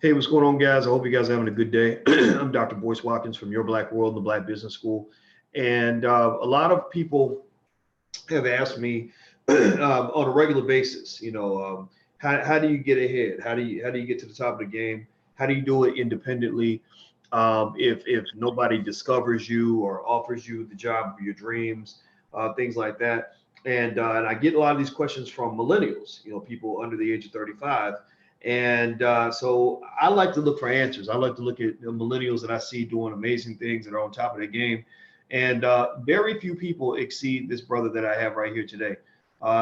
Hey, what's going on, guys? I hope you guys are having a good day. I'm Dr. Boyce Watkins from Your Black World, the Black Business School. And a lot of people have asked me on a regular basis, how do you get ahead? How do you get to the top of the game? How do you do it independently? If nobody discovers you or offers you the job of your dreams, things like that. And I get a lot of these questions from millennials, people under the age of 35. And so I like to look for answers. I like to look at the millennials that I see doing amazing things that are on top of their game. And very few people exceed this brother that I have right here today.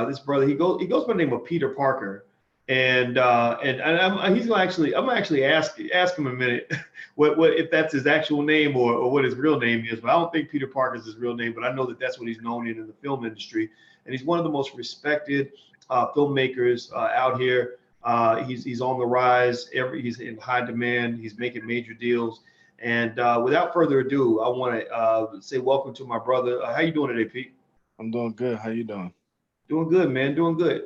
This brother, he goes by the name of Peter Parker, and I'm gonna actually ask him in a minute what if that's his actual name or what his real name is. But I don't think Peter Parker is his real name, but I know that that's what he's known in the film industry, and he's one of the most respected filmmakers out here. He's on the rise. He's in high demand. He's making major deals. And without further ado, I want to say welcome to my brother. How you doing today, Pete? I'm doing good. How you doing? Doing good, man. Doing good.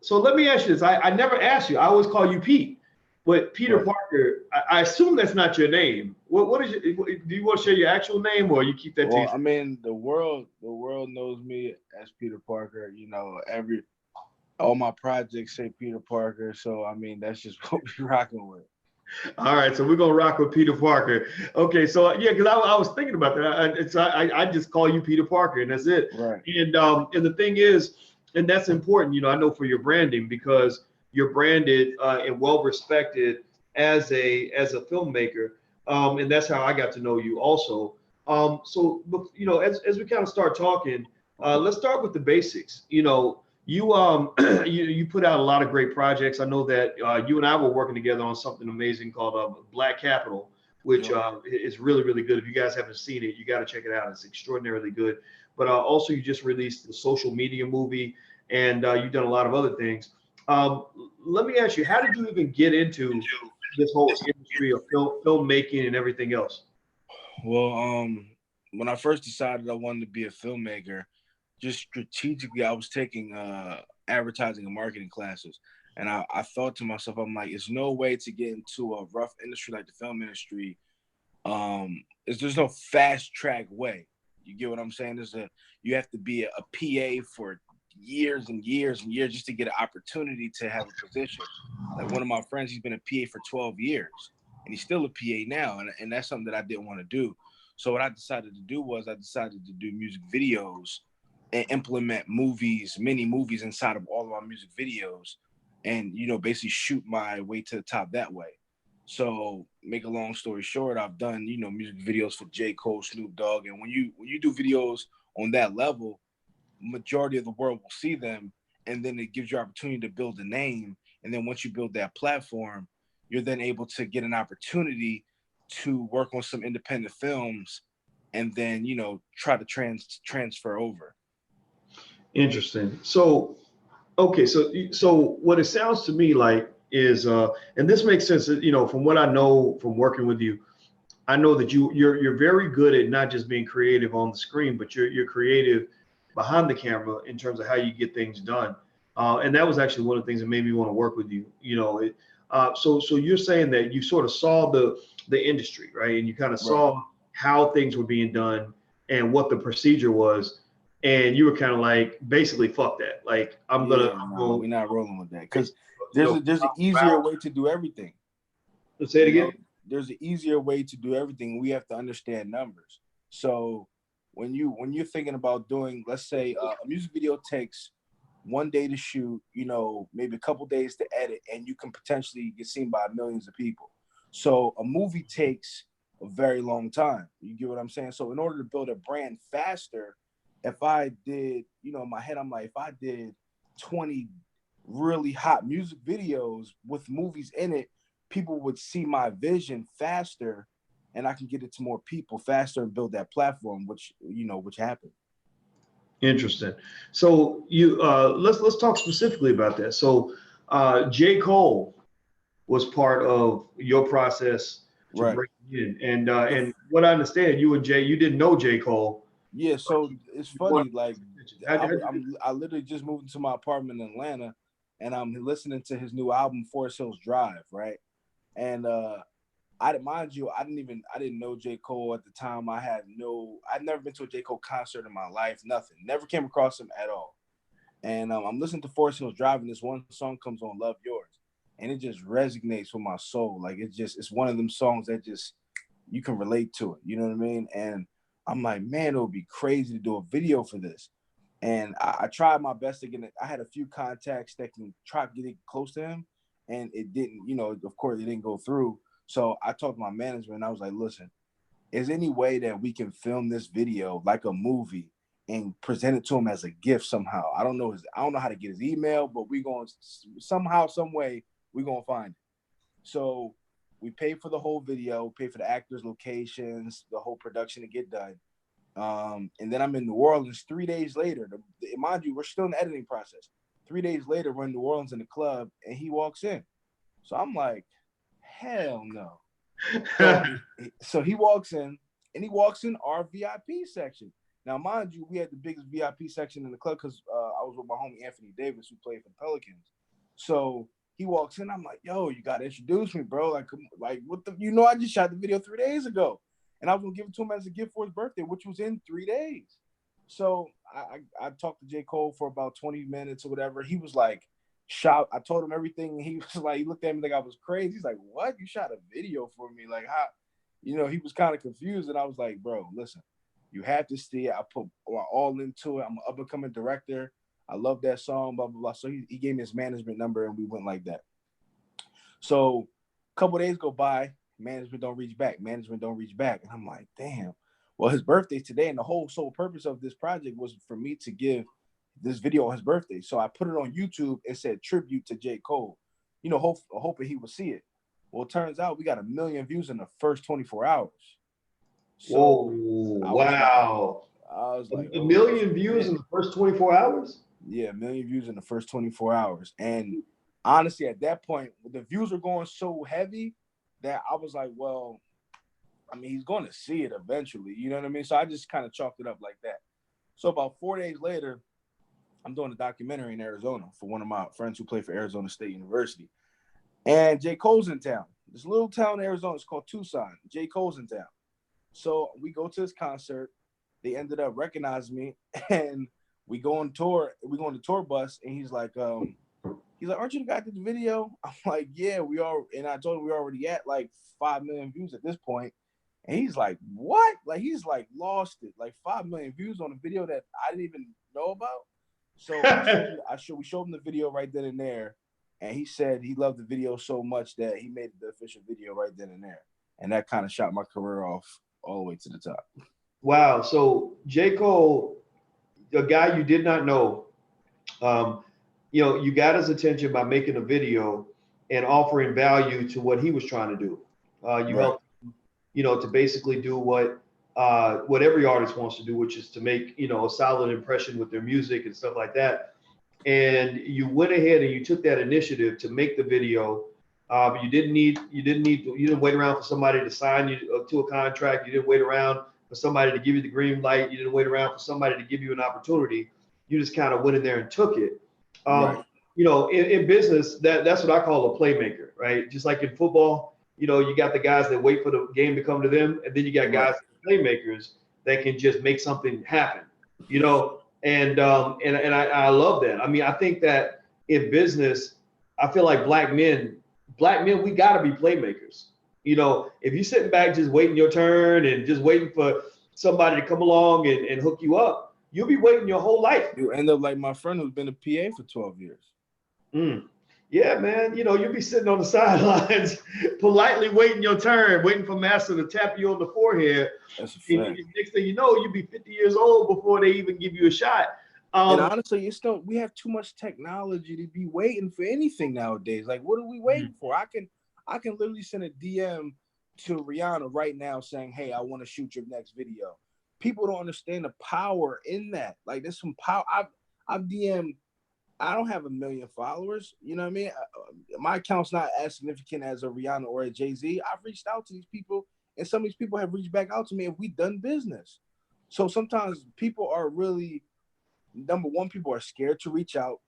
So let me ask you this. I never asked you. I always call you Pete, but Peter Right. Parker. I assume that's not your name. What is your? Do you want to share your actual name, or you keep that to Well, yourself? I mean, the world knows me as Peter Parker. All my projects say Peter Parker, so I mean that's just what we rocking with. All right, so we're gonna rock with Peter Parker. Okay, so yeah, because I was thinking about that. I just call you Peter Parker, and that's it. Right. And the thing is, and that's important. I know for your branding because you're branded and well respected as a filmmaker, and that's how I got to know you also. So as we kind of start talking, let's start with the basics. You you put out a lot of great projects. I know that you and I were working together on something amazing called Black Capital, which Yep. is really really good. If you guys haven't seen it, you got to check it out. It's extraordinarily good. But also, you just released the social media movie, and you've done a lot of other things. Um, Let me ask you, how did you even get into this whole industry of filmmaking and everything else? Well, when I first decided I wanted to be a filmmaker, just strategically, I was taking advertising and marketing classes, and I thought to myself, I'm like, there's no way to get into a rough industry like the film industry. There's no fast track way. You get what I'm saying? You have to be a PA for years and years and years just to get an opportunity to have a position. Like one of my friends, he's been a PA for 12 years and he's still a PA now. And that's something that I didn't want to do. So what I decided to do was I decided to do music videos and implement movies, mini movies inside of all of our music videos and, basically shoot my way to the top that way. So make a long story short, I've done, music videos for J. Cole, Snoop Dogg. And when you do videos on that level, majority of the world will see them, and then it gives you opportunity to build a name. And then once you build that platform, you're then able to get an opportunity to work on some independent films and then try to transfer over. Interesting. So okay, so what it sounds to me like is, and this makes sense. From what I know from working with you, I know that you're very good at not just being creative on the screen, but you're creative behind the camera in terms of how you get things done. And that was actually one of the things that made me want to work with you. So you're saying that you sort of saw the industry, right? And you kind of Right. saw how things were being done and what the procedure was, and you were kind of like basically fuck that. Like Yeah, I'm no, going we're not rolling with that to because there's an easier way to do everything. let's say it You know, again. there's an easier way to do everything. We have to understand numbers. So when you're thinking about doing, let's say, a music video takes 1 day to shoot, maybe a couple days to edit, and you can potentially get seen by millions of people. So a movie takes a very long time. You get what I'm saying? So in order to build a brand faster, if I did, in my head, I'm like, if I did 20 really hot music videos with movies in it, people would see my vision faster and I can get it to more people faster and build that platform, which happened. Interesting. So you let's talk specifically about that. So J. Cole was part of your process to Right. break in, and The what I understand, you and Jay, you didn't know J. Cole, Yeah, but so it's you wanted funny. Like attention. I literally just moved into my apartment in Atlanta, and I'm listening to his new album, Forest Hills Drive, right? And mind you, I didn't know J. Cole at the time. I'd never been to a J. Cole concert in my life, nothing. Never came across him at all. And I'm listening to Forest Hills Drive, and this one song comes on, Love Yours. And it just resonates with my soul. Like it's one of them songs that just, you can relate to it. You know what I mean? And I'm like, man, it would be crazy to do a video for this. And I tried my best to get it. I had a few contacts that can try to get it close to him. And it didn't, of course, it didn't go through. So I talked to my management and I was like, listen, is there any way that we can film this video like a movie and present it to him as a gift somehow? I don't know how to get his email, but we going somehow, some way, we're gonna find it. So we paid for the whole video, paid for the actors, locations, the whole production to get done. And then I'm in New Orleans 3 days later. Mind you, we're still in the editing process. 3 days later, we're in New Orleans in the club, and he walks in. So I'm like, hell no. So he walks in, and he walks in our VIP section. Now, mind you, we had the biggest VIP section in the club because I was with my homie Anthony Davis, who played for the Pelicans. So he walks in. I'm like, yo, you got to introduce me, bro. Like what the, I just shot the video 3 days ago. And I was going to give it to him as a gift for his birthday, which was in 3 days. So I talked to J. Cole for about 20 minutes or whatever. He was like, shot. I told him everything. He was like, he looked at me like I was crazy. He's like, what? You shot a video for me? Like, how? He was kind of confused. And I was like, bro, listen, you have to see it. I put all into it. I'm an up-and-coming director. I love that song, blah, blah, blah. So he gave me his management number, and we went like that. So a couple of days go by. Management don't reach back. And I'm like, damn. Well, his birthday's today, and the whole sole purpose of this project was for me to give this video on his birthday. So I put it on YouTube and said tribute to J. Cole, hoping he would see it. Well, it turns out we got 1 million views in the first 24 hours. So wow. I was like, a million views in the first 24 hours? Yeah, 1 million views in the first 24 hours. And honestly, at that point, the views were going so heavy that I was like, well, I mean, he's going to see it eventually. You know what I mean? So I just kind of chalked it up like that. So about 4 days later, I'm doing a documentary in Arizona for one of my friends who played for Arizona State University. And J. Cole's in town. This little town in Arizona is called Tucson. J. Cole's in town. So we go to this concert. They ended up recognizing me, and we go on tour. We go on the tour bus, and he's like, aren't you the guy that did the video? I'm like, yeah, we are. And I told him we're already at like 5 million views at this point. And he's like, what? Like, he's like lost it. Like 5 million views on a video that I didn't even know about. So we showed him the video right then and there. And he said he loved the video so much that he made the official video right then and there. And that kind of shot my career off all the way to the top. Wow. So J. Cole, a guy you did not know, you got his attention by making a video and offering value to what he was trying to do. You helped, to basically do what every artist wants to do, which is to make, a solid impression with their music and stuff like that. And you went ahead and you took that initiative to make the video. You didn't wait around for somebody to sign you to a contract. You didn't wait around for somebody to give you the green light. You didn't wait around for somebody to give you an opportunity. You just kind of went in there and took it. Right. In business, that's what I call a playmaker, right? Just like in football, you got the guys that wait for the game to come to them, and then you got guys, playmakers, that can just make something happen, And I love that. I mean, I think that in business, I feel like black men, we got to be playmakers. If you're sitting back just waiting your turn and just waiting for somebody to come along and hook you up, you'll be waiting your whole life. You end up like my friend who's been a PA for 12 years. Yeah, man. You'll be sitting on the sidelines, politely waiting your turn, waiting for master to tap you on the forehead. That's a fact. Next thing you know, you'll be 50 years old before they even give you a shot. And honestly, we have too much technology to be waiting for anything nowadays. Like, what are we waiting for? I can literally send a DM to Rihanna right now saying, hey, I want to shoot your next video. People don't understand the power in that. Like, there's some power. I've DM'd. I don't have 1 million followers. You know what I mean? My account's not as significant as a Rihanna or a Jay-Z. I've reached out to these people, and some of these people have reached back out to me, and we've done business. So sometimes people are really, number one, people are scared to reach out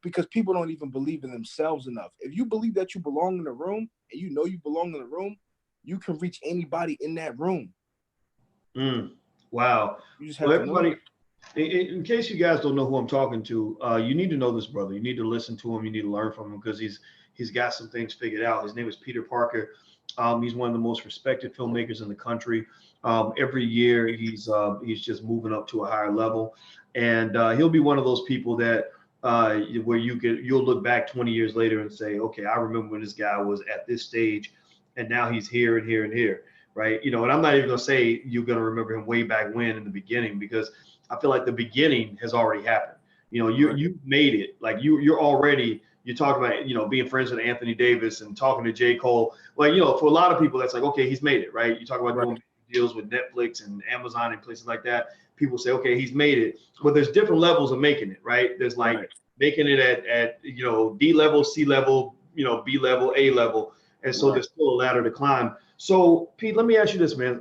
because people don't even believe in themselves enough. If you believe that you belong in the room, and you know you belong in the room, you can reach anybody in that room. Wow. You just have Well, to know everybody, that. in case you guys don't know who I'm talking to, you need to know this brother. You need to listen to him. You need to learn from him because he's got some things figured out. His name is Peter Parker. He's one of the most respected filmmakers in the country. Every year, he's just moving up to a higher level, and he'll be one of those people that where you'll look back 20 years later and say, okay, I remember when this guy was at this stage, and now he's here and here and here, right? You know, and I'm not even gonna say you're gonna remember him way back when in the beginning because I feel like the beginning has already happened. You know, you made it. Like you're already. You talk about, you know, being friends with Anthony Davis and talking to J. Cole. Well, you know, for a lot of people, that's like, okay, he's made it, right? You talk about doing deals with Netflix and Amazon and places like that. People say, okay, he's made it. But there's different levels of making it, right? There's like making it at you know, D level, C level, you know, B level, A level, and so there's still a ladder to climb. So, Pete, let me ask you this, man.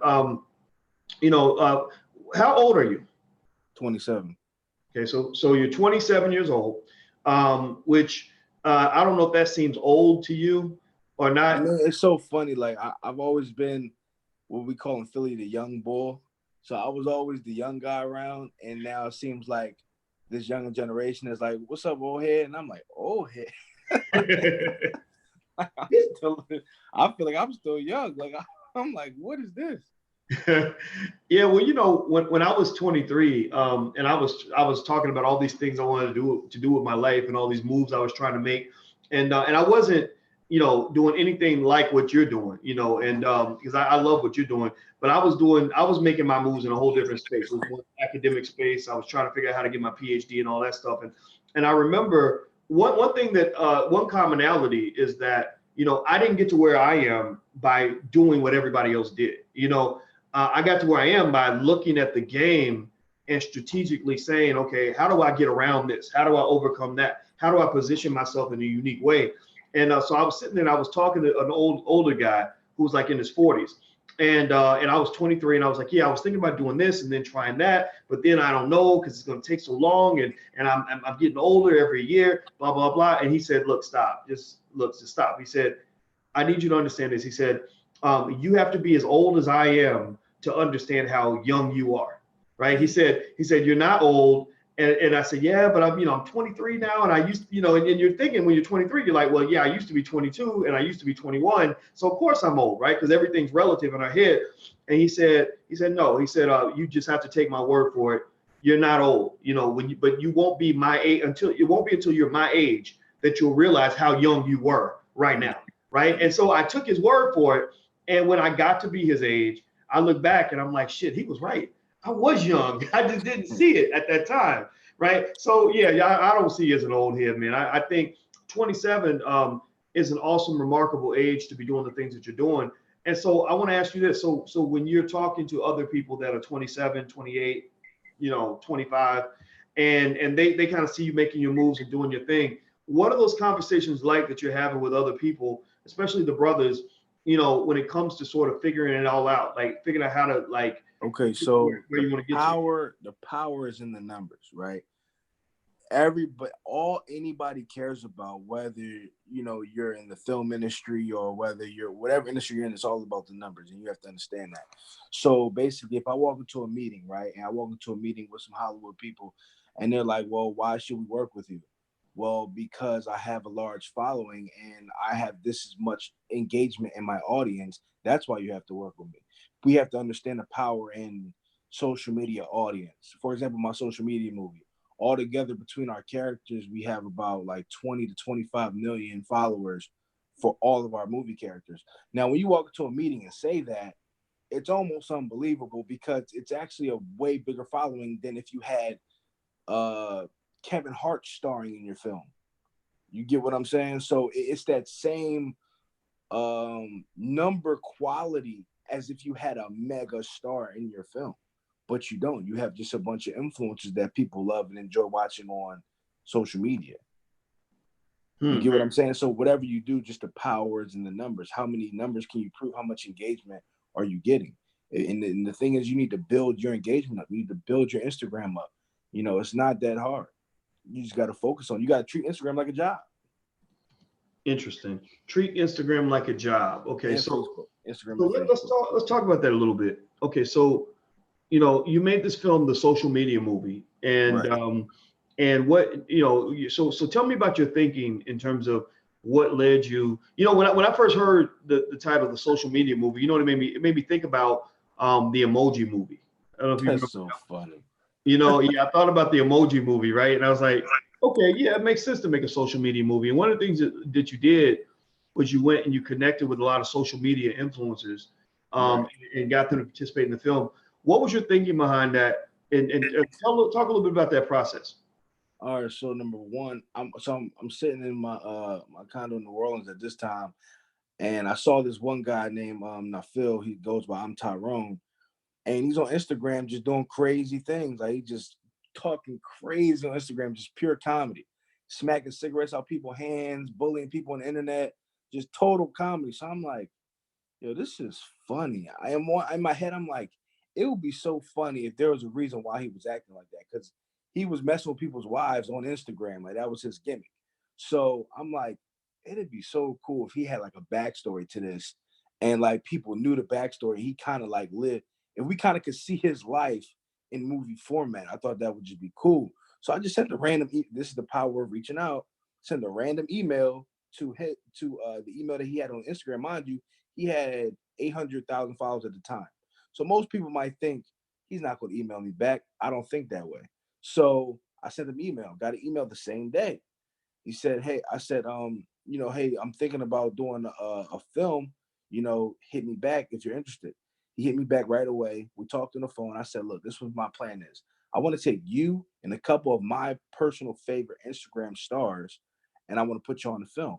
You know, how old are you? 27. Okay, so you're 27 years old, which I don't know if that seems old to you or not. You know, it's so funny. Like I've always been what we call in Philly the young bull. So I was always the young guy around, and now it seems like this younger generation is like, "What's up, old head?" And I'm like, "Old head." I feel like I'm still young. Like I'm like, "What is this?" Yeah, well, you know, when I was 23, and I was talking about all these things I wanted to do with my life and all these moves I was trying to make, and I wasn't, you know, doing anything like what you're doing, you know, and because I love what you're doing, but I was making my moves in a whole different space. It was one academic space. I was trying to figure out how to get my PhD and all that stuff, and I remember one thing that one commonality is that, you know, I didn't get to where I am by doing what everybody else did, you know. I got to where I am by looking at the game and strategically saying, okay, how do I get around this? How do I overcome that? How do I position myself in a unique way? And so I was sitting there and I was talking to an older guy who was like in his 40s. And I was 23 and I was like, yeah, I was thinking about doing this and then trying that, but then I don't know because it's going to take so long and I'm getting older every year, blah, blah, blah. And he said, look, stop, just stop. He said, I need you to understand this. He said, you have to be as old as I am to understand how young you are, right? He said, you're not old. And I said, yeah, but I'm 23 now. And I used, and you're thinking when you're 23, you're like, well, yeah, I used to be 22 and I used to be 21. So of course I'm old, right? Because everything's relative in our head. And he said, no, he said, you just have to take my word for it. You're not old, but you won't be my age until you're my age that you'll realize how young you were right now. Right. And so I took his word for it. And when I got to be his age, I look back and I'm like, shit, he was right. I was young. I just didn't see it at that time. Right. So, yeah, I don't see you as an old head, man. I think 27 is an awesome, remarkable age to be doing the things that you're doing. And so I want to ask you this. So when you're talking to other people that are 27, 28, 25, and they kind of see you making your moves and doing your thing, what are those conversations like that you're having with other people, especially the brothers, when it comes to sort of figuring it all out, like figuring out how to okay, so where you want to get the power is in the numbers, right? Anybody cares about, whether you're in the film industry or whether you're whatever industry you're in, it's all about the numbers, and you have to understand that. So basically, if I walk into a meeting, right, and I walk into a meeting with some Hollywood people, and they're like, well, why should we work with you? Well, because I have a large following and I have this much engagement in my audience. That's why you have to work with me. We have to understand the power in social media audience. For example, my social media movie. Altogether, between our characters, we have about like 20 to 25 million followers for all of our movie characters. Now, when you walk into a meeting and say that, it's almost unbelievable because it's actually a way bigger following than if you had Kevin Hart starring in your film. You get what I'm saying? So it's that same number quality as if you had a mega star in your film, but you don't. You have just a bunch of influencers that people love and enjoy watching on social media. You get what I'm saying? So whatever you do, just the powers and the numbers. How many numbers can you prove? How much engagement are you getting? And the thing is, you need to build your engagement up. You need to build your Instagram up. It's not that hard. You just got to focus on. You got to treat Instagram like a job. Interesting. Treat Instagram like a job. Okay, and so Facebook, Instagram so and Facebook. let's talk about that a little bit. Okay, so you made this film, the social media movie, Right. and what so tell me about your thinking in terms of what led you. When I first heard the title of the social media movie, you know what it made me think about the Emoji Movie. I don't know if you remember. That's so funny. Yeah, I thought about the Emoji Movie, right? And I was like, okay, yeah, it makes sense to make a social media movie. And one of the things that you did was you went and you connected with a lot of social media influencers, Right. and got them to participate in the film. What was your thinking behind that? And talk a little bit about that process. All right. So number one, I'm sitting in my condo in New Orleans at this time, and I saw this one guy named Nafil. He goes by I'm Tyrone, and he's on Instagram just doing crazy things. Like he just talking crazy on Instagram, just pure comedy, smacking cigarettes out people's hands, bullying people on the internet, just total comedy. So I'm like, yo, this is funny. I am in my head. I'm like, it would be so funny if there was a reason why he was acting like that, because he was messing with people's wives on Instagram. Like that was his gimmick. So I'm like, it'd be so cool if he had like a backstory to this, and like people knew the backstory. He kind of like lived, and we kind of could see his life in movie format. I thought that would just be cool. So I just sent a random. This is the power of reaching out. Send a random email to the email that he had on Instagram. Mind you, he had 800,000 followers at the time. So most people might think he's not going to email me back. I don't think that way. So I sent him email, got an email the same day. He said, hey, I said, hey, I'm thinking about doing a film, hit me back if you're interested. He hit me back right away. We talked on the phone. I said, look, this is what my plan is. I want to take you and a couple of my personal favorite Instagram stars, and I want to put you on the film.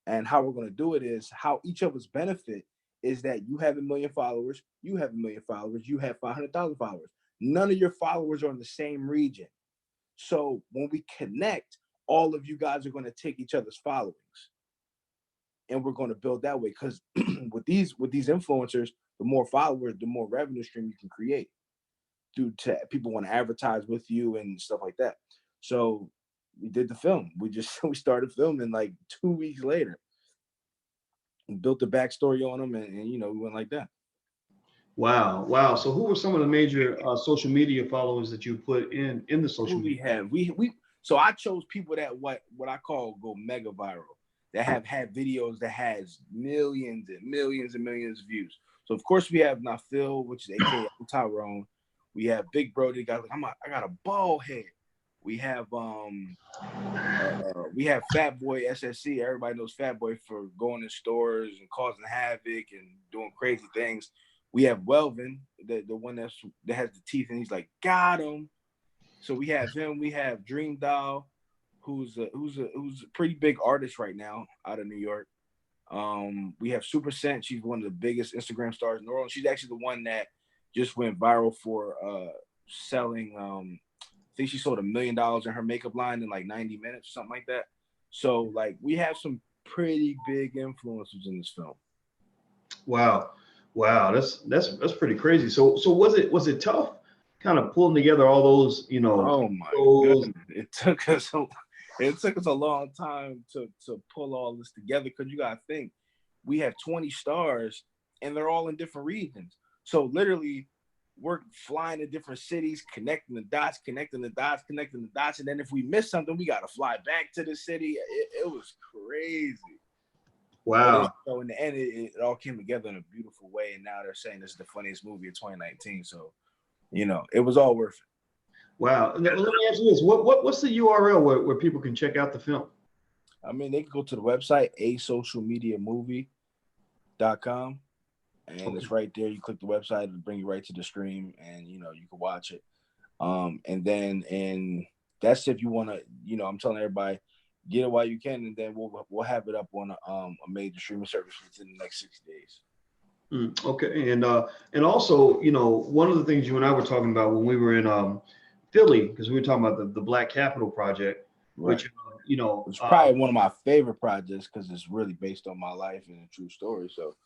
And how we're going to do it is how each of us benefit is that you have 1 million followers, you have 1 million followers, you have 500,000 followers. None of your followers are in the same region. So when we connect, all of you guys are going to take each other's followings, and we're going to build that way. Because with these influencers, the more followers, the more revenue stream you can create. Due to people want to advertise with you and stuff like that. So we did the film. We started filming like 2 weeks later. Built the backstory on them, and we went like that. Wow, wow. So who were some of the major social media followers that you put in the social Who we media? have? We so I chose people that what I call go mega viral, that have had videos that has millions and millions and millions of views. So of course we have Nafil, which is AKA Tyrone. We have Big Brody, guys like I got a bald head. We have we have Fat Boy SSC. Everybody knows Fat Boy for going in stores and causing havoc and doing crazy things. We have Welvin, the one that has the teeth, and he's like, got him. So we have him. We have Dream Doll, who's a pretty big artist right now out of New York. We have Super Scent. She's one of the biggest Instagram stars in the world. She's actually the one that just went viral for selling. I think she sold $1 million in her makeup line in like 90 minutes, something like that. So like we have some pretty big influencers in this film. Wow, wow. That's pretty crazy. So was it tough, kind of pulling together all those Oh my those. goodness! It took us a long time to pull all this together, because you gotta think we have 20 stars and they're all in different regions. So literally we're flying to different cities, connecting the dots, connecting the dots, connecting the dots. And then if we miss something, we gotta fly back to the city. It was crazy. But Wow. so in the end, it all came together in a beautiful way. And now they're saying this is the funniest movie of 2019. So, it was all worth it. Wow. Let me ask you this. What's the URL where people can check out the film? I mean, they can go to the website, asocialmediamovie.com, and Okay. it's right there. You click the website, it'll bring you right to the stream, and you can watch it. And that's if you want to, I'm telling everybody, get it while you can, and then we'll have it up on a major streaming service within the next 60 days. Okay. And also, one of the things you and I were talking about when we were in Philly, because we were talking about the Black Capital Project, Right. which It's probably one of my favorite projects because it's really based on my life and a true story. So,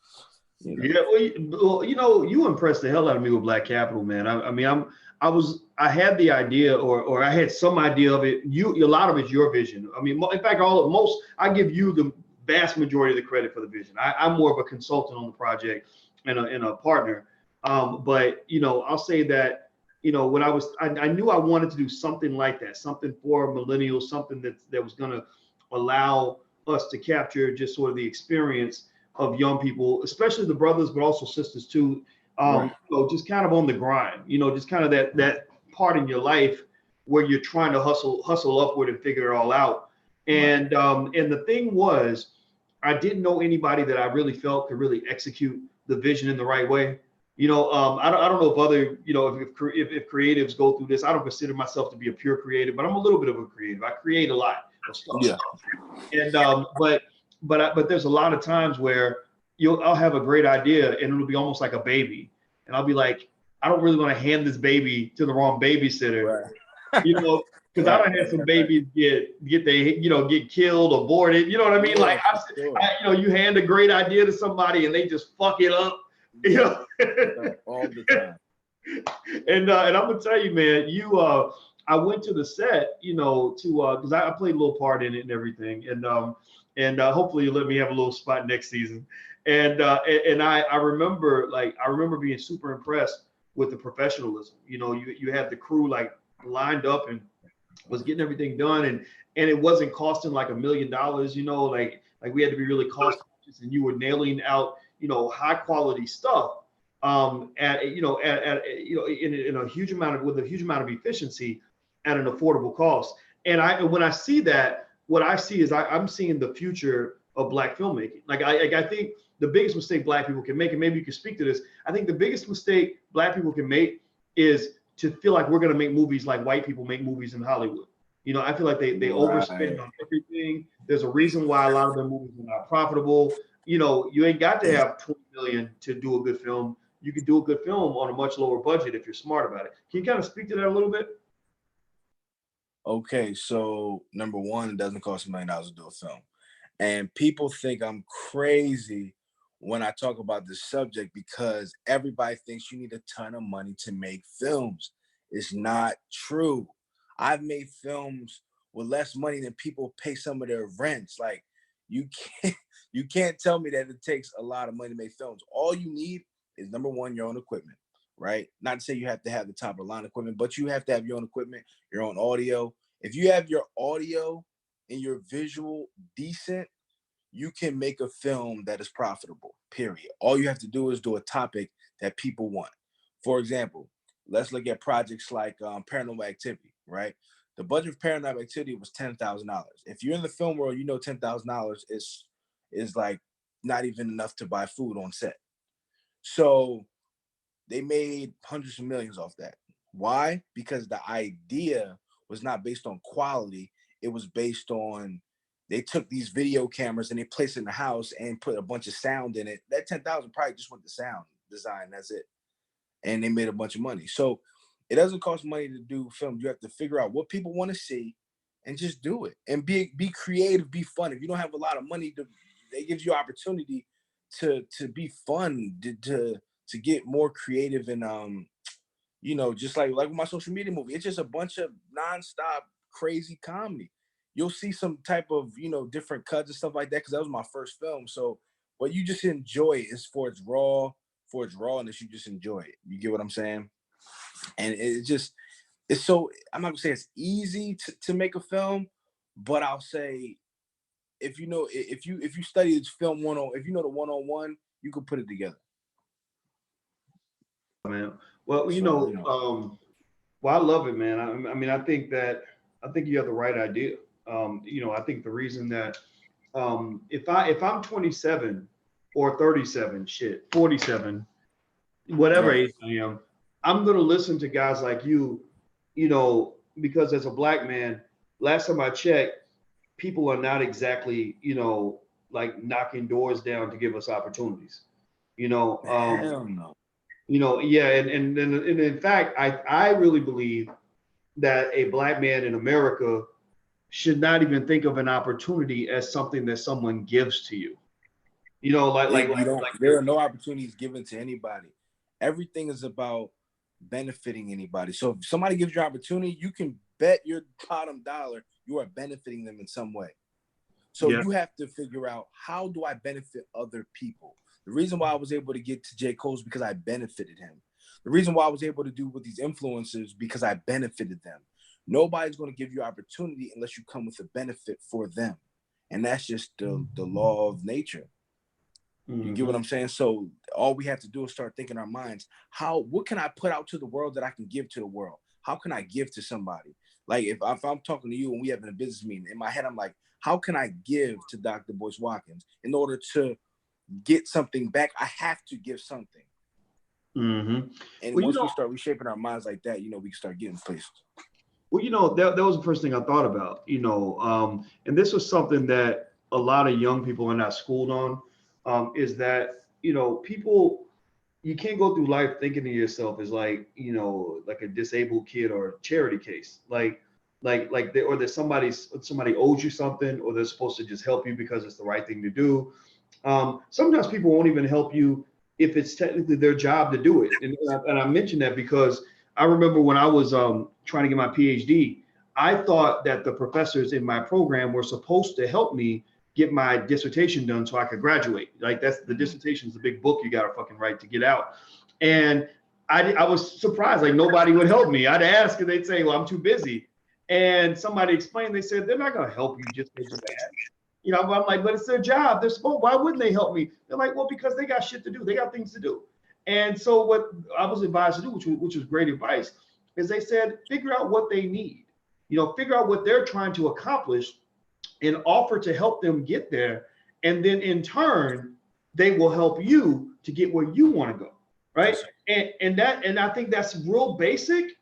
yeah, you impressed the hell out of me with Black Capital, man. I mean, I had the idea, or I had some idea of it. A lot of it's your vision. I mean, in fact, most I give you vast majority of the credit for the vision. I'm more of a consultant on the project and a partner. But I'll say that when I knew I wanted to do something like that, something for millennials, something that was going to allow us to capture just sort of the experience of young people, especially the brothers, but also sisters too. Right. Just kind of on the grind, just kind of that part in your life where you're trying to hustle upward and figure it all out. And the thing was, I didn't know anybody that I really felt could really execute the vision in the right way. I don't know if other, if creatives go through this. I don't consider myself to be a pure creative, but I'm a little bit of a creative. I create a lot of stuff. Yeah. And but there's a lot of times where I'll have a great idea and it'll be almost like a baby, and I'll be like, I don't really want to hand this baby to the wrong babysitter, Right. because I don't have some babies get killed, aborted. You know what I mean? Yeah, Like sure. you hand a great idea to somebody and they just fuck it up. All the time. And I'm gonna tell you, man, I went to the set, to because I played a little part in it and everything, and hopefully you let me have a little spot next season. And I remember being super impressed with the professionalism. You had the crew like lined up and was getting everything done, and it wasn't costing like $1 million. Like we had to be really cost conscious, and you were nailing out high quality stuff in a huge amount of with a huge amount of efficiency at an affordable cost. And when I see that, what I see is I'm seeing the future of Black filmmaking. Like I think the biggest mistake Black people can make, and maybe you can speak to this, I think the biggest mistake Black people can make is to feel like we're going to make movies like white people make movies in Hollywood. I feel like they overspend on everything. There's a reason why a lot of their movies are not profitable. You ain't got to have 20 million to do a good film. You can do a good film on a much lower budget if you're smart about it. Can you kind of speak to that a little bit? Okay, so number one, it doesn't cost $1 million to do a film. And people think I'm crazy when I talk about this subject because everybody thinks you need a ton of money to make films. It's not true. I've made films with less money than people pay some of their rents. Like you can't tell me that it takes a lot of money to make films. All you need is number one, your own equipment, right? Not to say you have to have the top of the line equipment, but you have to have your own equipment, your own audio. If you have your audio and your visual decent, you can make a film that is profitable, period. All you have to do is do a topic that people want. For example, let's look at projects like Paranormal Activity, right? The budget of Paranormal Activity was $10,000. If you're in the film world, you know $10,000 is like not even enough to buy food on set. So they made hundreds of millions off that. Why? Because the idea was not based on quality. It was based on they took these video cameras and they placed it in the house and put a bunch of sound in it. That 10,000 probably just went to sound design. That's it. And they made a bunch of money. So it doesn't cost money to do film. You have to figure out what people want to see and just do it. And be creative, be fun. If you don't have a lot of money, it gives you opportunity to be fun, to get more creative and just like with my social media movie. It's just a bunch of nonstop crazy comedy. You'll see some type of different cuts and stuff like that because that was my first film. So, but you just enjoy it. It's for its rawness. You just enjoy it. You get what I'm saying? And it's so I'm not gonna say it's easy to make a film, but I'll say if you study this film if you know the 101, you can put it together. Man, well, So well, I love it, man. I mean, I think you have the right idea. I think the reason that if I'm 27 or 37, shit, 47, whatever right. age I am, I'm gonna listen to guys like because as a Black man, last time I checked, people are not exactly, like knocking doors down to give us opportunities. You know, um, Hell no. yeah, and in fact, I really believe that a Black man in America should not even think of an opportunity as something that someone gives to you. You don't. There are no opportunities given to anybody. Everything is about benefiting anybody. So if somebody gives you an opportunity, you can bet your bottom dollar you are benefiting them in some way. So you have to figure out, how do I benefit other people? The reason why I was able to get to J. Cole is because I benefited him. The reason why I was able to do with these influencers, because I benefited them. Nobody's going to give you opportunity unless you come with a benefit for them. And that's just the law of nature. You get what I'm saying? So all we have to do is start thinking in our minds, what can I put out to the world that I can give to the world? How can I give to somebody? Like if I'm talking to you and we having a business meeting, in my head, I'm like, how can I give to Dr. Boyce Watkins? In order to get something back, I have to give something. And once we start reshaping our minds like that, we can start getting places. Well, that was the first thing I thought about, and this was something that a lot of young people are not schooled on, is that, people, you can't go through life thinking to yourself as like a disabled kid or a charity case, or that somebody owes you something, or they're supposed to just help you because it's the right thing to do. Sometimes people won't even help you if it's technically their job to do it. And I mentioned that because I remember when I was trying to get my PhD, I thought that the professors in my program were supposed to help me get my dissertation done so I could graduate. Like the dissertation is the big book you got to fucking write to get out. And I was surprised, like nobody would help me. I'd ask and they'd say, well, I'm too busy. And somebody explained, they said, they're not going to help you just because you ask. I'm like, but it's their job. They're supposed, why wouldn't they help me? They're like, well, because they got shit to do. They got things to do. And so what I was advised to do, which was great advice, is they said, figure out what they need, figure out what they're trying to accomplish and offer to help them get there. And then in turn, they will help you to get where you want to go. Right. And I think that's real basic,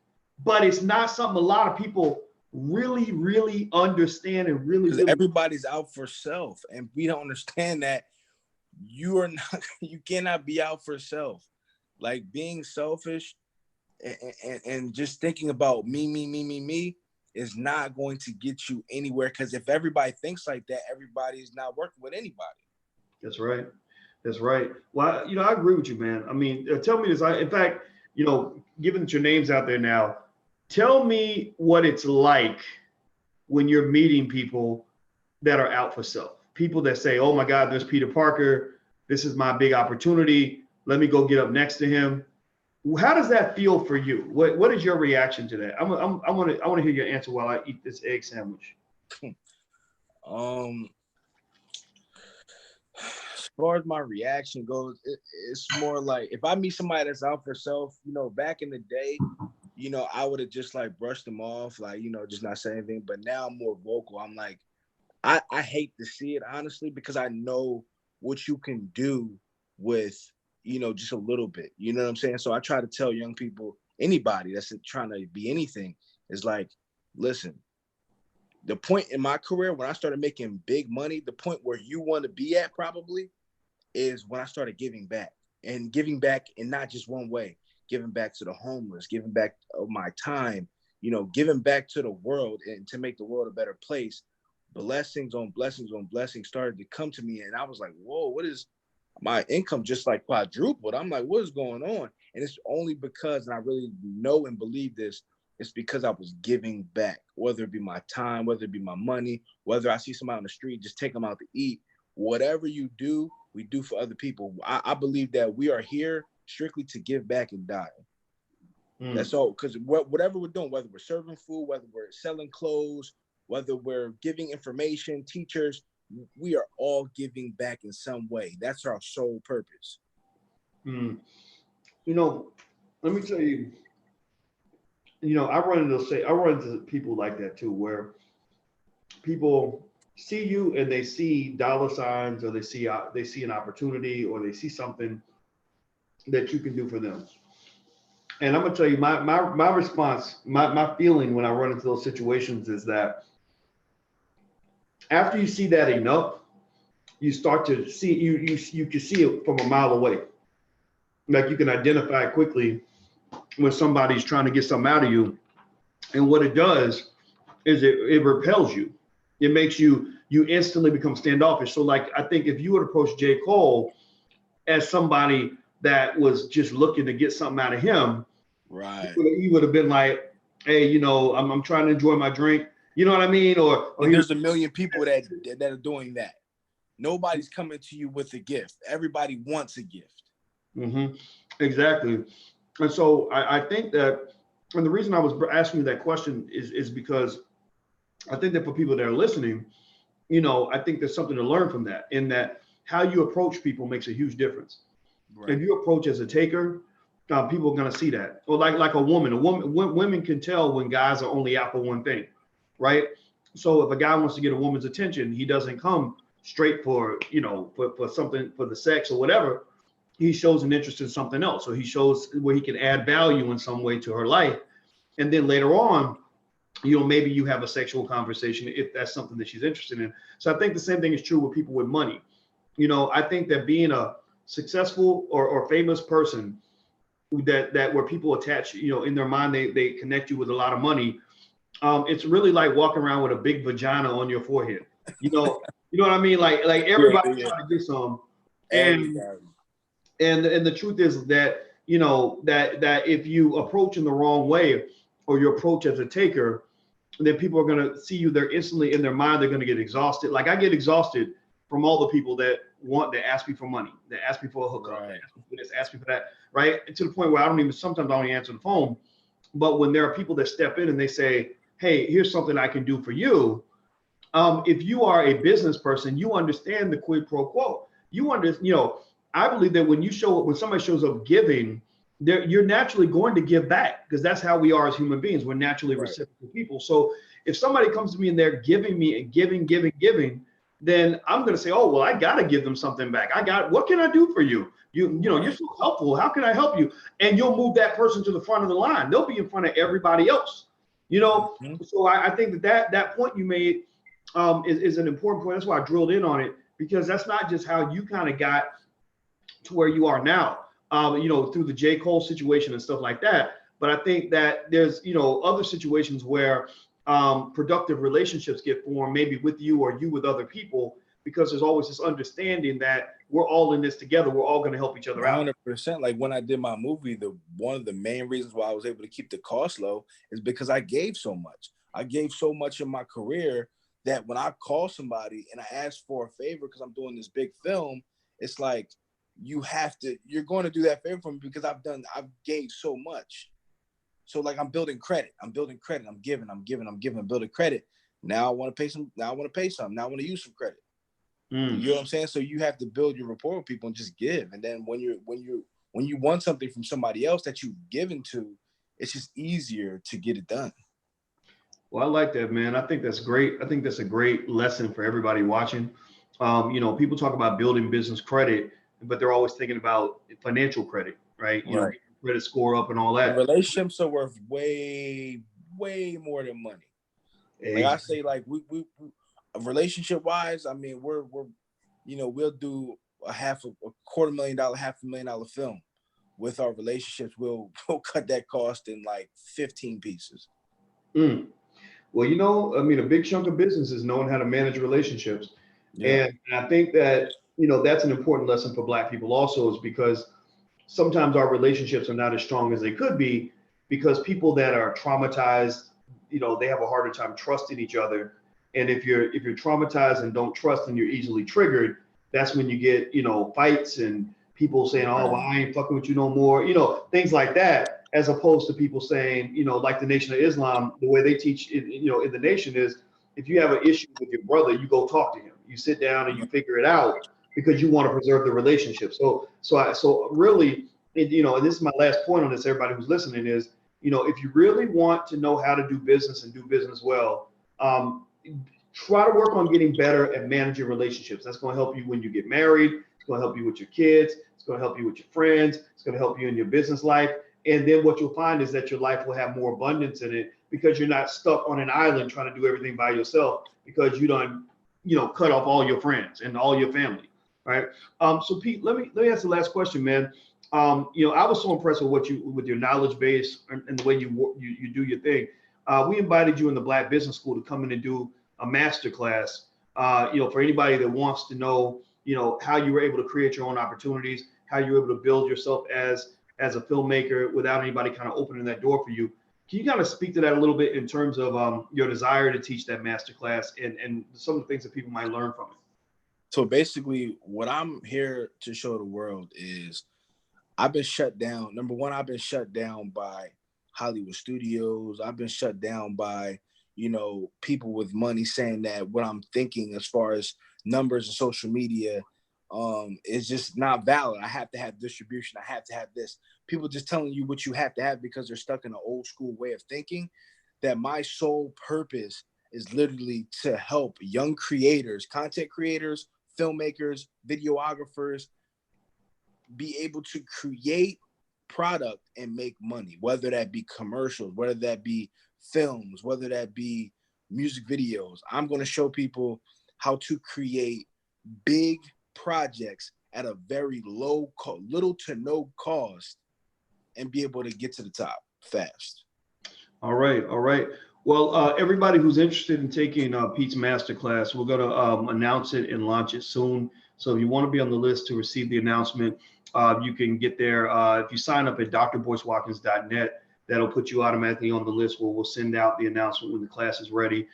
but it's not something a lot of people really, really understand and really everybody's out for self, and we don't understand that you cannot be out for self. Like being selfish and just thinking about me is not going to get you anywhere, because if everybody thinks like that, everybody is not working with anybody. That's right. Well, I agree with you, man. I mean, tell me this. In fact, given that your name's out there now, tell me what it's like when you're meeting people that are out for self. People that say, oh my God, there's Peter Parker. This is my big opportunity. Let me go get up next to him. How does that feel for you? What is your reaction to that? I want to hear your answer while I eat this egg sandwich. As far as my reaction goes, it's more like if I meet somebody that's out for self, back in the day, I would have just like brushed them off, like, just not say anything. But now I'm more vocal. I'm like, I hate to see it, honestly, because I know what you can do with, just a little bit. You know what I'm saying? So I try to tell young people, anybody that's trying to be anything, is like, listen, the point in my career when I started making big money, the point where you want to be at probably is when I started giving back in not just one way, giving back to the homeless, giving back of my time, giving back to the world and to make the world a better place. Blessings on blessings on blessings started to come to me. And I was like, whoa, what is my income just like quadrupled? I'm like, what is going on? And it's only because, and I really know and believe this, it's because I was giving back, whether it be my time, whether it be my money, whether I see somebody on the street, just take them out to eat. Whatever you do, we do for other people. I believe that we are here strictly to give back and die. That's all. Because whatever we're doing, whether we're serving food, whether we're selling clothes, whether we're giving information, teachers, we are all giving back in some way. That's our sole purpose. Let me tell you, I run into people like that too, where people see you and they see dollar signs, or they see an opportunity, or they see something that you can do for them. And I'm gonna tell you, my response, my feeling when I run into those situations is that after you see that enough, you start to see you can see it from a mile away. Like you can identify quickly when somebody's trying to get something out of you. And what it does is it repels you. It makes you instantly become standoffish. So like, I think if you would approach J. Cole as somebody that was just looking to get something out of him, right, he would have been like, hey, I'm trying to enjoy my drink. You know what I mean? Or and there's a million people that are doing that. Nobody's coming to you with a gift. Everybody wants a gift. Mm-hmm. Exactly. And so I think that, and the reason I was asking you that question is because I think that for people that are listening, I think there's something to learn from that, in that how you approach people makes a huge difference. Right. If you approach as a taker, people are going to see that. Or like a woman, women can tell when guys are only out for one thing, right? So if a guy wants to get a woman's attention, he doesn't come straight for, for something, for the sex or whatever. He shows an interest in something else. So he shows where he can add value in some way to her life. And then later on, maybe you have a sexual conversation if that's something that she's interested in. So I think the same thing is true with people with money. I think that being a successful or famous person, that where people attach, in their mind, they connect you with a lot of money. It's really like walking around with a big vagina on your forehead. You know what I mean? Like everybody's trying to get some. And and the truth is that, that if you approach in the wrong way, or you approach as a taker, then people are going to see you. They're instantly, in their mind, they're going to get exhausted. Like I get exhausted from all the people that ask me for money, that ask me for a hookup, that ask me for this, ask me for that, right? And to the point where sometimes I don't even answer the phone. But when there are people that step in and they say, hey, here's something I can do for you. If you are a business person, you understand the quid pro quo. I believe that when somebody shows up giving, you're naturally going to give back, because that's how we are as human beings. We're naturally reciprocal people. So if somebody comes to me and they're giving me and giving, then I'm going to say, oh, well, I got to give them something back. What can I do for you? You're so helpful. How can I help you? And you'll move that person to the front of the line. They'll be in front of everybody else, So I think that point you made is an important point. That's why I drilled in on it, because that's not just how you kind of got to where you are now, through the J. Cole situation and stuff like that. But I think that there's, other situations where productive relationships get formed, maybe with you or you with other people, because there's always this understanding that we're all in this together. We're all going to help each other out. 100%. Like when I did my movie, one of the main reasons why I was able to keep the cost low is because I gave so much. I gave so much in my career that when I call somebody and I ask for a favor because I'm doing this big film, it's like, you're going to do that favor for me because I've gave so much. So like I'm building credit, I'm giving, building credit. Now I want to pay some, now I want to use some credit. You know what I'm saying? So you have to build your rapport with people and just give. And then when you want something from somebody else that you've given to, it's just easier to get it done. Well, I like that, man. I think that's great. I think that's a great lesson for everybody watching. People talk about building business credit, but they're always thinking about financial credit, right? Credit score up and all that. The relationships are worth way, way more than money. Like I say, like we relationship wise, I mean, we'll do a $250,000, $500,000 film. With our relationships, we'll cut that cost in like 15 pieces. Well, a big chunk of business is knowing how to manage relationships. Yeah. And I think that, that's an important lesson for Black people also, is because sometimes our relationships are not as strong as they could be, because people that are traumatized, they have a harder time trusting each other. And if you're traumatized and don't trust and you're easily triggered, that's when you get, fights and people saying, oh, well, I ain't fucking with you no more, things like that, as opposed to people saying, like the Nation of Islam, the way they teach, in the nation is, if you have an issue with your brother, you go talk to him. You sit down and you figure it out, because you want to preserve the relationship. So really, and this is my last point on this, everybody who's listening, is, if you really want to know how to do business and do business well, try to work on getting better at managing relationships. That's going to help you when you get married. It's going to help you with your kids. It's going to help you with your friends. It's going to help you in your business life. And then what you'll find is that your life will have more abundance in it, because you're not stuck on an island trying to do everything by yourself, because you done, cut off all your friends and all your family. Right. So Pete, let me ask the last question, man. I was so impressed with your knowledge base and the way you do your thing. We invited you in the Black Business School to come in and do a master class. For anybody that wants to know, how you were able to create your own opportunities, how you were able to build yourself as a filmmaker without anybody kind of opening that door for you. Can you kind of speak to that a little bit in terms of your desire to teach that masterclass and some of the things that people might learn from it? So basically, what I'm here to show the world is I've been shut down. Number one, I've been shut down by Hollywood studios. I've been shut down by, people with money saying that what I'm thinking as far as numbers and social media is just not valid. I have to have distribution. I have to have this. People just telling you what you have to have because they're stuck in an old school way of thinking. That my sole purpose is literally to help young creators, content creators, filmmakers, videographers, be able to create product and make money, whether that be commercials, whether that be films, whether that be music videos. I'm going to show people how to create big projects at a very little to no cost, and be able to get to the top fast. All right, all right. Well, everybody who's interested in taking Pete's masterclass, we're going to announce it and launch it soon. So if you want to be on the list to receive the announcement, you can get there. If you sign up at drboycewatkins.net, that'll put you automatically on the list where we'll send out the announcement when the class is ready.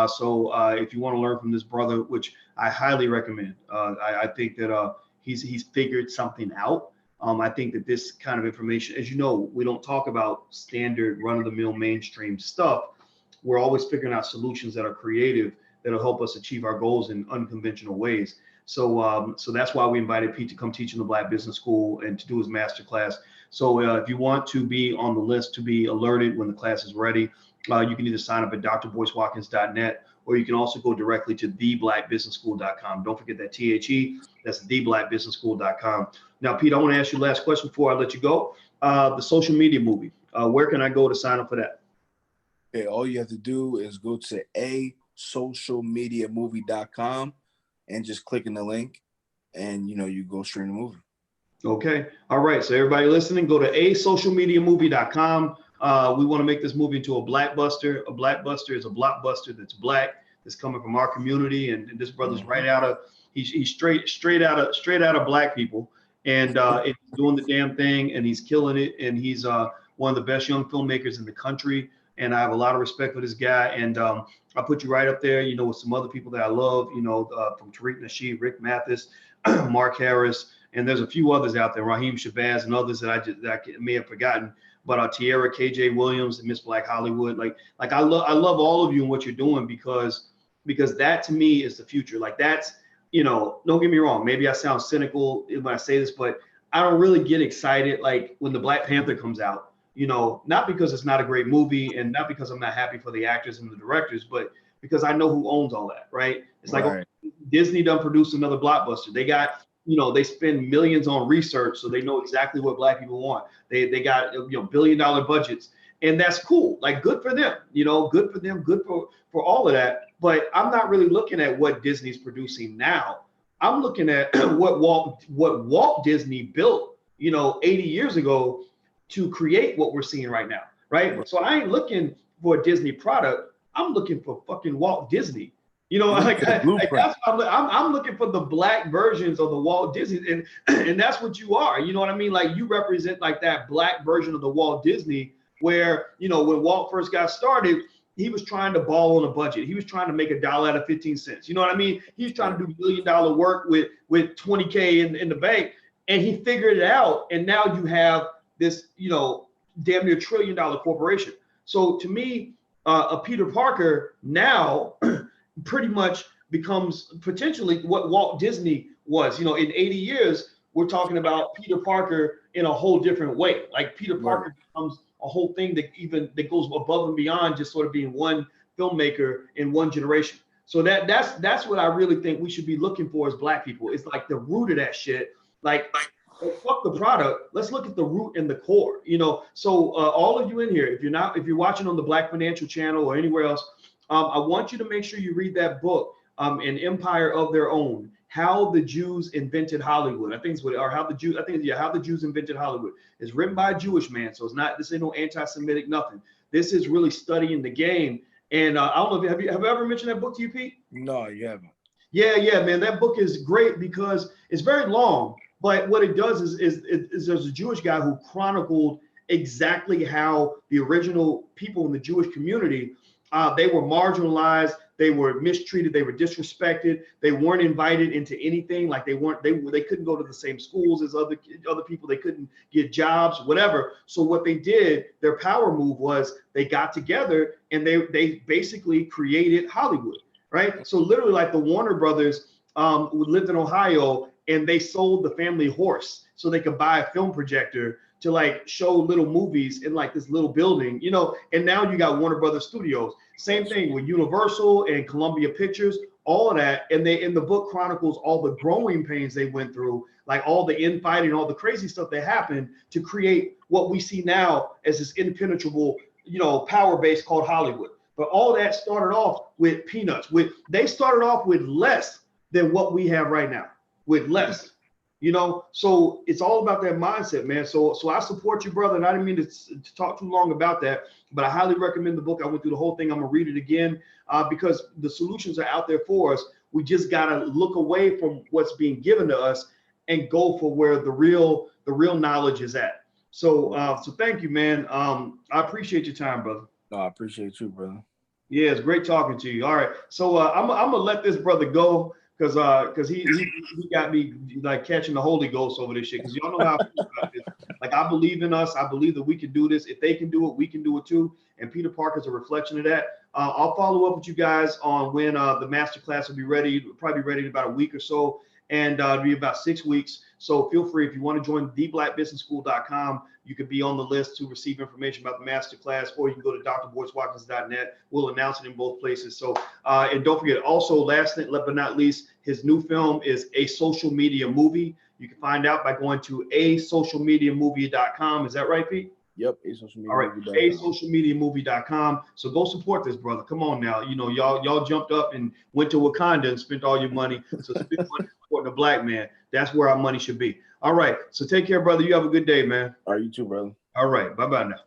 So if you want to learn from this brother, which I highly recommend, I think that he's figured something out. I think that this kind of information, as you know, we don't talk about standard run-of-the-mill mainstream stuff. We're always figuring out solutions that are creative, that'll help us achieve our goals in unconventional ways. So that's why we invited Pete to come teach in the Black Business School and to do his masterclass. So if you want to be on the list to be alerted when the class is ready, you can either sign up at drboycewatkins.net, or you can also go directly to theblackbusinessschool.com. Don't forget that THE, that's theblackbusinessschool.com. Now, Pete, I want to ask you the last question before I let you go. The social media movie, where can I go to sign up for that? Okay, all you have to do is go to asocialmediamovie.com and just click in the link, and you go stream the movie. Okay. All right. So everybody listening, go to asocialmediamovie.com. We want to make this movie into a blackbuster. A blackbuster is a blockbuster that's black, that's coming from our community. And this brother's right out of, he's straight out of black people, and he's doing the damn thing, and he's killing it. And he's one of the best young filmmakers in the country. And I have a lot of respect for this guy. And I put you right up there, with some other people that I love, from Tariq Nasheed, Rick Mathis, Mark Harris, and there's a few others out there, Raheem Shabazz and others that I may have forgotten. But Tierra, KJ Williams, and Miss Black Hollywood, like I love all of you and what you're doing, because that to me is the future. Like that's, don't get me wrong, maybe I sound cynical when I say this, but I don't really get excited like when the Black Panther comes out. Not because it's not a great movie, and not because I'm not happy for the actors and the directors, but because I know who owns all that, right? It's like, Right. okay, Disney done produced another blockbuster. They got, they spend millions on research, so they know exactly what Black people want. They got, billion-dollar budgets, and that's cool. Like, good for them, good for them, good for all of that. But I'm not really looking at what Disney's producing now. I'm looking at what Walt Disney built, 80 years ago to create what we're seeing right now, right? So I ain't looking for a Disney product. I'm looking for fucking Walt Disney. That's what I'm looking for, the black versions of the Walt Disney, and that's what you are. You know what I mean? Like, you represent like that black version of the Walt Disney, where when Walt first got started, he was trying to ball on a budget. He was trying to make $1 out of 15 cents. You know what I mean? He was trying to do $1 million work with $20K in the bank, and he figured it out. And now you have this, damn near $1 trillion corporation. So to me, a Peter Parker now pretty much becomes potentially what Walt Disney was. In 80 years, we're talking about Peter Parker in a whole different way. Like, Peter Parker becomes a whole thing that goes above and beyond just sort of being one filmmaker in one generation. So that's what I really think we should be looking for as Black people. It's like the root of that shit. Like, fuck the product. Let's look at the root and the core. So all of you in here, if you're watching on the Black Financial Channel or anywhere else, I want you to make sure you read that book, An Empire of Their Own: How the Jews Invented Hollywood. How the Jews Invented Hollywood. It's written by a Jewish man, so this ain't no anti-Semitic nothing. This is really studying the game. And I don't know, have you ever mentioned that book to you, Pete? No, you haven't. Yeah, man, that book is great because it's very long. But what it does is there's a Jewish guy who chronicled exactly how the original people in the Jewish community, they were marginalized, they were mistreated, they were disrespected, they weren't invited into anything. Like they couldn't go to the same schools as other people, they couldn't get jobs, whatever. So what they did, their power move was they got together and they basically created Hollywood, right? So literally, like the Warner Brothers who lived in Ohio, and they sold the family horse so they could buy a film projector to like show little movies in like this little building, you know. And now you got Warner Brothers Studios. Same thing with Universal and Columbia Pictures, all of that. And they in the book chronicles all the growing pains they went through, like all the infighting, all the crazy stuff that happened to create what we see now as this impenetrable, you know, power base called Hollywood. But all that started off with peanuts. They started off with less than what we have right now, with less. You know, so it's all about that mindset, man. So I support you, brother. And I didn't mean to talk too long about that, but I highly recommend the book. I went through the whole thing. I'm gonna read it again because the solutions are out there for us. We just gotta look away from what's being given to us and go for where the real knowledge is at. So thank you, man. I appreciate your time, brother. No, I appreciate you, brother. Yeah, it's great talking to you. All right, so I'm gonna let this brother go. Because he got me like catching the Holy Ghost over this shit. Because y'all know how I feel about this. Like I believe in us. I believe that we can do this. If they can do it, we can do it too. And Peter Parker is a reflection of that. I'll follow up with you guys on when the masterclass will be ready. It'll probably be ready in about a week or so, and it'll be about 6 weeks. So feel free if you want to join theblackbusinessschool.com. You could be on the list to receive information about the masterclass, or you can go to drboycewatkins.net. We'll announce it in both places. So, and don't forget, also, last but not least, his new film is A Social Media Movie. You can find out by going to asocialmediamovie.com. Is that right, Pete? Yep, asocialmediamovie.com. All right, asocialmediamovie.com. So go support this, brother. Come on now. You know, y'all jumped up and went to Wakanda and spent all your money. So spend money supporting a black man. That's where our money should be. All right. So take care, brother. You have a good day, man. All right, you too, brother. All right. Bye-bye now.